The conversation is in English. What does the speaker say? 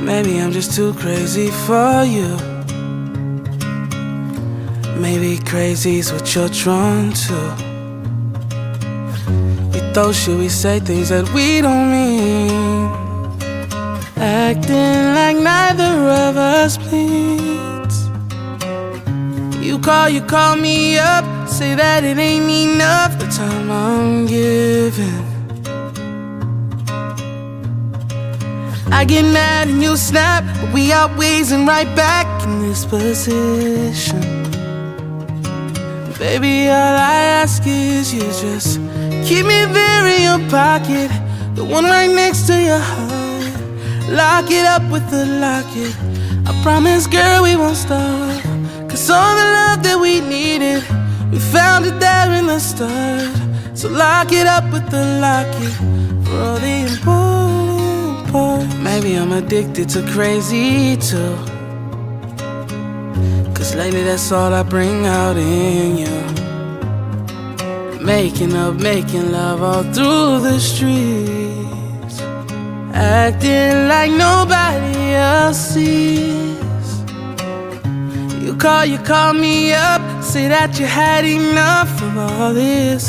Maybe I'm just too crazy for you. Maybe crazy's what you're drawn to. We thought, should we say things that we don't mean? Acting like neither of us bleeds. You call me up, say that it ain't enough, the time I'm giving. I get mad and you snap, but we always and right back in this position. Baby, all I ask is you just keep me there in your pocket, the one right next to your heart. Lock it up with the locket. I promise, girl, we won't stop. 'Cause all the love that we needed, we found it there in the start. So lock it up with the locket for all the important parts. Maybe I'm addicted to crazy too, 'cause lately that's all I bring out in you. Making up, making love all through the streets, acting like nobody else sees. You call me up, say that you had enough of all this.